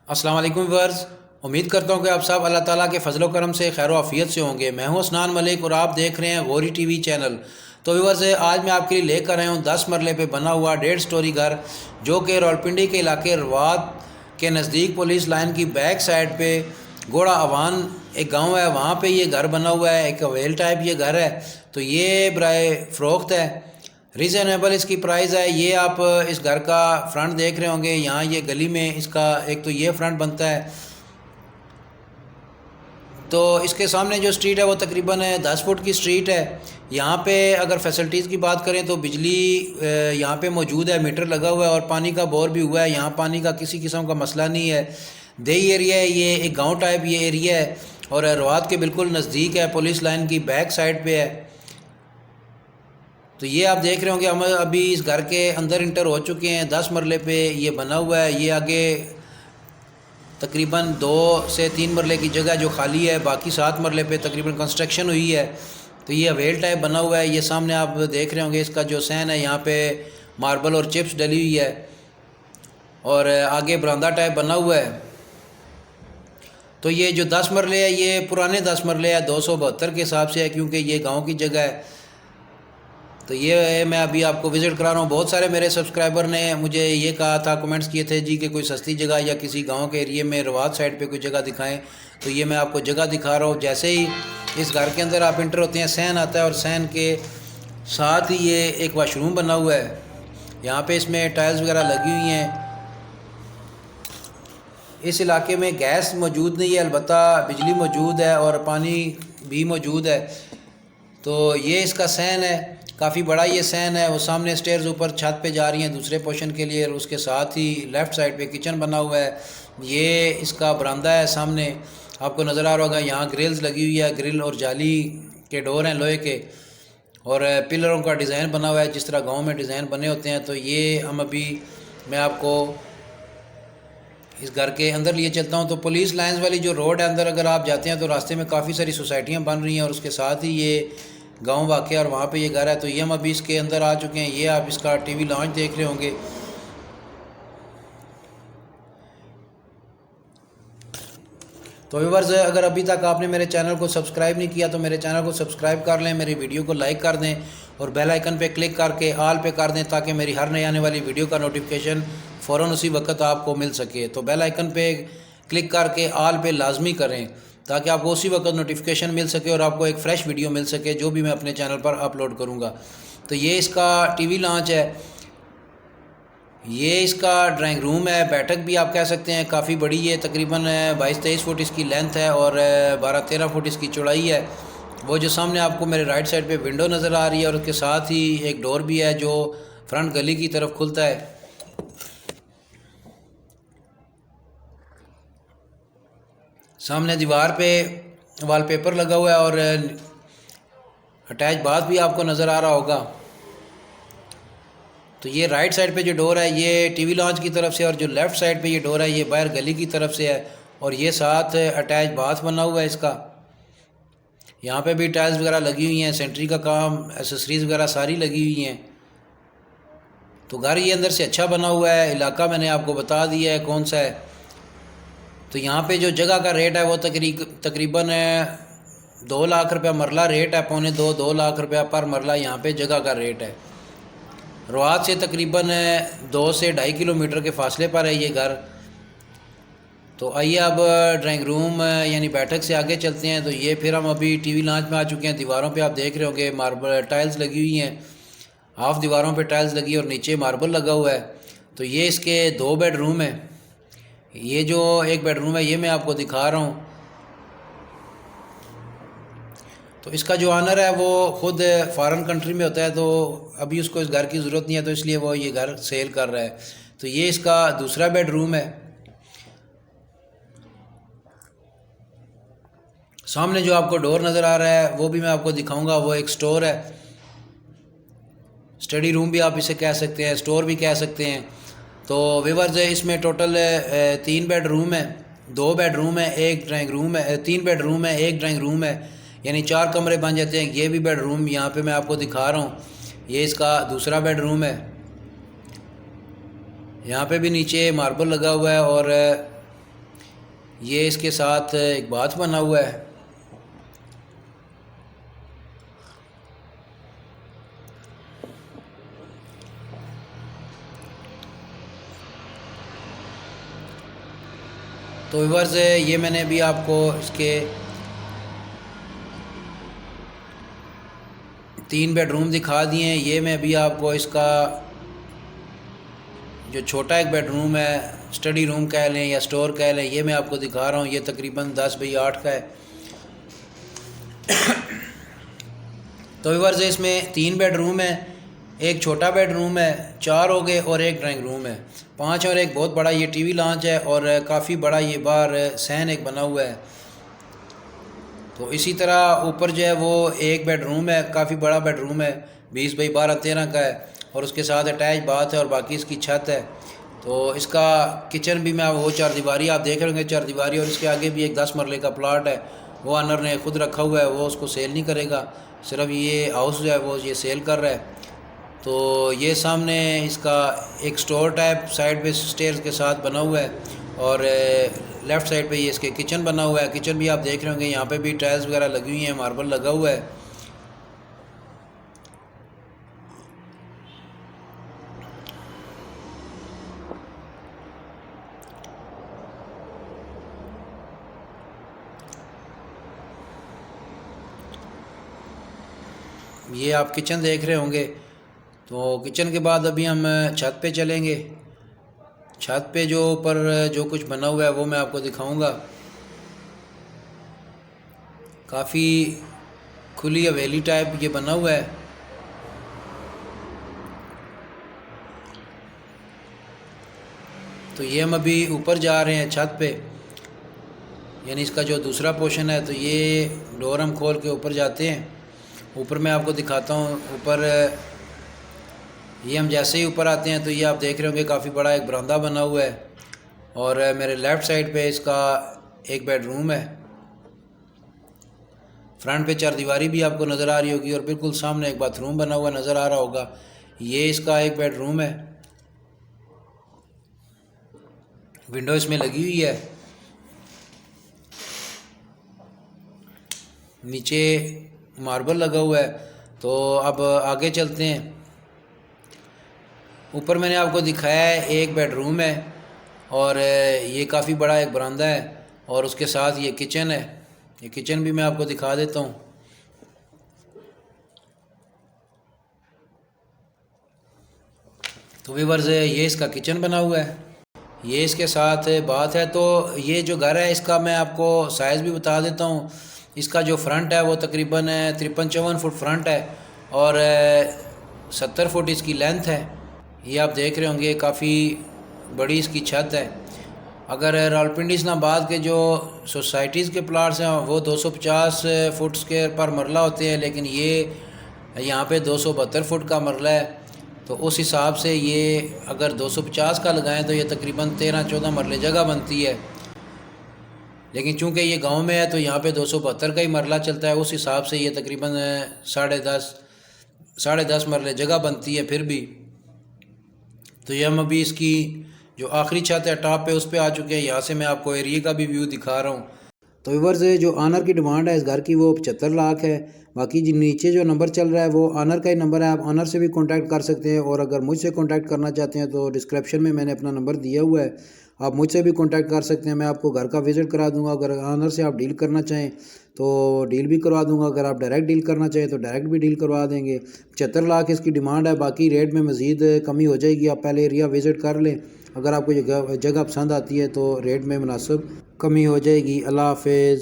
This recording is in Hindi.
अस्सलाम वालेकुम व्यूअर्स। उम्मीद करता हूँ कि आप सब अल्लाह ताला के फजल करम से खैर आफियत से होंगे। मैं हूँ असनान मलिक और आप देख रहे हैं गौरी टीवी चैनल। तो व्यूअर्स, आज मैं आपके लिए लेकर आया हूँ 10 मरले पे बना हुआ 1.5 स्टोरी घर, जो कि रावलपिंडी के इलाके रवात के नज़दीक पुलिस लाइन की बैक साइड पे गोड़ा अवान एक गांव है, वहाँ पे ये घर बना हुआ है। एक हवेल टाइप ये घर है। तो ये बराए फ़रोख्त है। रीज़नेबल इसकी प्राइस है। ये आप इस घर का फ्रंट देख रहे होंगे। यहाँ ये गली में इसका एक तो ये फ्रंट बनता है। तो इसके सामने जो स्ट्रीट है वो तकरीबन 10 फुट की स्ट्रीट है। यहाँ पे अगर फैसिलिटीज़ की बात करें तो बिजली यहाँ पे मौजूद है, मीटर लगा हुआ है और पानी का बोर भी हुआ है। यहाँ पानी का किसी किस्म का मसला नहीं है। देही एरिया है, ये एक गांव टाइप ये एरिया है और रवात के बिल्कुल नज़दीक है, पुलिस लाइन की बैक साइड पे है। तो ये आप देख रहे होंगे, हम अभी इस घर के अंदर इंटर हो चुके हैं। 10 मरले पे ये बना हुआ है। ये आगे तकरीबन 2 से 3 मरले की जगह जो खाली है, बाकी 7 मरले पे तकरीबन कंस्ट्रक्शन हुई है। तो ये हवेल टाइप बना हुआ है। ये सामने आप देख रहे होंगे, इसका जो सैन है यहाँ पे मार्बल और चिप्स डली हुई है और आगे बरामदा टाइप बना हुआ है। तो ये जो 10 मरले है ये पुराने 10 मरले है, 272 के हिसाब से है, क्योंकि ये गाँव की जगह है। तो ये मैं अभी आपको विज़िट करा रहा हूँ। बहुत सारे मेरे सब्सक्राइबर ने मुझे ये कहा था, कमेंट्स किए थे जी कि कोई सस्ती जगह या किसी गांव के एरिए में रवात साइड पे कोई जगह दिखाएं। तो ये मैं आपको जगह दिखा रहा हूँ। जैसे ही इस घर के अंदर आप इंटर होते हैं, सैन आता है और सैन के साथ ही ये एक वाशरूम बना हुआ है। यहाँ पर इसमें टाइल्स वगैरह लगी हुई हैं। इस इलाके में गैस मौजूद नहीं है, अलबत्ता बिजली मौजूद है और पानी भी मौजूद है। तो ये इसका सैन है, काफ़ी बड़ा ये सैन है। वो सामने स्टेयर्स ऊपर छत पे जा रही हैं दूसरे पोर्शन के लिए और उसके साथ ही लेफ़्ट साइड पे किचन बना हुआ है। ये इसका बरामदा है, सामने आपको नज़र आ रहा होगा। यहाँ ग्रिल्स लगी हुई है, ग्रिल और जाली के डोर हैं लोहे के और पिलरों का डिज़ाइन बना हुआ है जिस तरह गाँव में डिज़ाइन बने होते हैं। तो ये हम अभी मैं आपको इस घर के अंदर लिए चलता हूँ। तो पुलिस लाइन्स वाली जो रोड है, अंदर अगर आप जाते हैं तो रास्ते में काफ़ी सारी सोसाइटियाँ बन रही हैं और उसके साथ ही ये गांव वाक़ और वहाँ पे ये घर है। तो ये हम अभी इसके अंदर आ चुके हैं। ये आप इसका टीवी लॉन्च देख रहे होंगे। तो व्यूअर्स, अगर अभी तक आपने मेरे चैनल को सब्सक्राइब नहीं किया तो मेरे चैनल को सब्सक्राइब कर लें, मेरी वीडियो को लाइक कर दें और बेल आइकन पे क्लिक करके ऑल पे कर दें, ताकि मेरी हर नई आने वाली वीडियो का नोटिफिकेशन फ़ौरन उसी वक्त आपको मिल सके। तो बेल आइकन पे क्लिक करके ऑल पे लाजमी करें, ताकि आपको उसी वक्त नोटिफिकेशन मिल सके और आपको एक फ़्रेश वीडियो मिल सके जो भी मैं अपने चैनल पर अपलोड करूँगा। तो ये इसका टीवी लॉन्च है। ये इसका ड्राइंग रूम है, बैठक भी आप कह सकते हैं। काफ़ी बड़ी है, तकरीबन 22-23 फुट इसकी लेंथ है और 12-13 फुट इसकी चौड़ाई है। वो जो सामने आपको मेरे राइट साइड पे विंडो नज़र आ रही है और उसके साथ ही एक डोर भी है जो फ्रंट गली की तरफ खुलता है। सामने दीवार पे वॉलपेपर लगा हुआ है और अटैच बाथ भी आपको नज़र आ रहा होगा। तो ये राइट साइड पे जो डोर है ये टीवी लॉन्च की तरफ से और जो लेफ़्ट साइड पे ये डोर है ये बाहर गली की तरफ से है और ये साथ अटैच बाथ बना हुआ है इसका। यहाँ पे भी टाइल्स वगैरह लगी हुई हैं, सेंट्री का काम, एसेसरीज़ वगैरह सारी लगी हुई हैं। तो घर ये अंदर से अच्छा बना हुआ है। इलाका मैंने आपको बता दिया है कौन सा है। तो यहाँ पे जो जगह का रेट है वो तकरीबन 2 लाख रुपया मरला रेट है, 2.25-2 लाख रुपया पर मरला यहाँ पे जगह का रेट है। रवात से तकरीबन 2 से 2.5 किलोमीटर के फासले पर है ये घर। तो आइए अब ड्राइंग रूम यानी बैठक से आगे चलते हैं। तो ये फिर हम अभी टीवी लॉन्च में आ चुके हैं। दीवारों पे आप देख रहे होंगे मार्बल टाइल्स लगी हुई हैं, हाफ दीवारों पे टाइल्स लगी और नीचे मार्बल लगा हुआ है। तो ये इसके 2 बेडरूम है। ये जो एक बेडरूम है ये मैं आपको दिखा रहा हूँ। तो इसका जो ऑनर है वो ख़ुद फॉरेन कंट्री में होता है, तो अभी उसको इस घर की ज़रूरत नहीं है, तो इसलिए वो ये घर सेल कर रहा है। तो ये इसका दूसरा बेडरूम है। सामने जो आपको डोर नज़र आ रहा है वो भी मैं आपको दिखाऊंगा। वो एक स्टोर है, स्टडी रूम भी आप इसे कह सकते हैं, स्टोर भी कह सकते हैं। तो व्यूअर्स, इसमें टोटल 3 बेडरूम है, 2 बेडरूम है, 1 ड्राइंग रूम है, 3 बेडरूम है, 1 ड्राइंग रूम है, यानी 4 कमरे बन जाते हैं। ये भी बेडरूम यहाँ पे मैं आपको दिखा रहा हूँ। ये इसका दूसरा बेडरूम है। यहाँ पे भी नीचे मार्बल लगा हुआ है और ये इसके साथ एक बाथ बना हुआ है। तो व्यूअर्स ये मैंने अभी आपको इसके 3 बेडरूम दिखा दिए हैं। ये मैं अभी आपको इसका जो छोटा एक बेडरूम है, स्टडी रूम कह लें या स्टोर कह लें, ये मैं आपको दिखा रहा हूँ। ये तकरीबन 10 बाई 8 का है। तो व्यूअर्स इसमें 3 बेडरूम है, एक छोटा बेडरूम है, 4 हो गए और एक ड्राइंग रूम है, 5 और एक बहुत बड़ा ये टीवी लॉन्च है और काफ़ी बड़ा ये बाहर सहन एक बना हुआ है। तो इसी तरह ऊपर जो है वो एक बेडरूम है, काफ़ी बड़ा बेडरूम है, 20 बाई 12-13 का है और उसके साथ अटैच बाथ है और बाकी इसकी छत है। तो इसका किचन भी मैं वो 4 दीवारी आप देख रहे होंगे, 4 दीवारी, और इसके आगे भी एक 10 मरले का प्लाट है, वो ऑनर ने खुद रखा हुआ है, वो उसको सेल नहीं करेगा, सिर्फ ये हाउस जो है वो ये सेल कर रहा है। तो ये सामने इसका एक स्टोर टाइप साइड पे स्टेयर्स के साथ बना हुआ है और लेफ़्ट साइड पे ये इसके किचन बना हुआ है। किचन भी आप देख रहे होंगे, यहाँ पे भी टाइल्स वगैरह लगी हुई हैं, मार्बल लगा हुआ है। ये आप किचन देख रहे होंगे। तो किचन के बाद अभी हम छत पे चलेंगे। छत पे जो ऊपर जो कुछ बना हुआ है वो मैं आपको दिखाऊंगा। काफ़ी खुली हवेली टाइप ये बना हुआ है। तो ये हम अभी ऊपर जा रहे हैं छत पे, यानी इसका जो दूसरा पोर्शन है। तो ये डोर हम खोल के ऊपर जाते हैं। ऊपर मैं आपको दिखाता हूँ। ऊपर ये हम जैसे ही ऊपर आते हैं तो ये आप देख रहे होंगे काफ़ी बड़ा एक बरामदा बना हुआ है और मेरे लेफ़्ट साइड पे इसका एक बेडरूम है। फ्रंट पे 4 दीवारी भी आपको नज़र आ रही होगी और बिल्कुल सामने एक बाथरूम बना हुआ नज़र आ रहा होगा। ये इसका एक बेडरूम है, विंडो इसमें लगी हुई है। नीचे मार्बल लगा हुआ है। तो अब आगे चलते हैं। ऊपर मैंने आपको दिखाया है एक बेडरूम है और ये काफ़ी बड़ा एक बरामदा है और उसके साथ ये किचन है। ये किचन भी मैं आपको दिखा देता हूँ। तो व्यूअर्स ये इसका किचन बना हुआ है, ये इसके साथ बात है। तो ये जो घर है इसका मैं आपको साइज़ भी बता देता हूँ। इसका जो फ्रंट है वो तकरीबन 53-54 फुट फ्रंट है और 70 फुट इसकी लेंथ है। ये आप देख रहे होंगे काफ़ी बड़ी इसकी छत है। अगर रावलपिंडी इस्लामाबाद के जो सोसाइटीज़ के प्लाट्स हैं वो 250 फुट स्क्वायर पर मरला होते हैं, लेकिन ये यहाँ पे 272 फुट का मरला है। तो उस हिसाब से ये अगर 250 का लगाएं तो ये तकरीबन 13-14 मरले जगह बनती है। लेकिन चूंकि ये गांव में है तो यहाँ पे 272 का ही मरला चलता है। उस हिसाब से ये तकरीबन 10.5 मरले जगह बनती है फिर भी। तो ये हम अभी इसकी जो आखिरी छत है टॉप पे उस पर आ चुके हैं। यहाँ से मैं आपको एरिया का भी व्यू दिखा रहा हूँ। तो व्यूअर्स जो ऑनर की डिमांड है इस घर की वो 75 लाख है। बाकी जो नीचे जो नंबर चल रहा है वो ऑनर का ही नंबर है, आप ऑनर से भी कांटेक्ट कर सकते हैं। और अगर मुझसे कांटेक्ट करना चाहते हैं तो डिस्क्रिप्शन में मैंने अपना नंबर दिया हुआ है, आप मुझसे भी कांटेक्ट कर सकते हैं। मैं आपको घर का विज़िट करा दूंगा। अगर ऑनर से आप डील करना चाहें तो डील भी करवा दूंगा, अगर आप डायरेक्ट डील करना चाहें तो डायरेक्ट भी डील करवा देंगे। 75 लाख इसकी डिमांड है। बाकी रेट में मज़ीद कमी हो जाएगी, आप पहले एरिया विज़िट कर लें। अगर आपको जगह पसंद आती है तो रेट में मुनासिब कमी हो जाएगी। अल्लाह हाफ़िज़।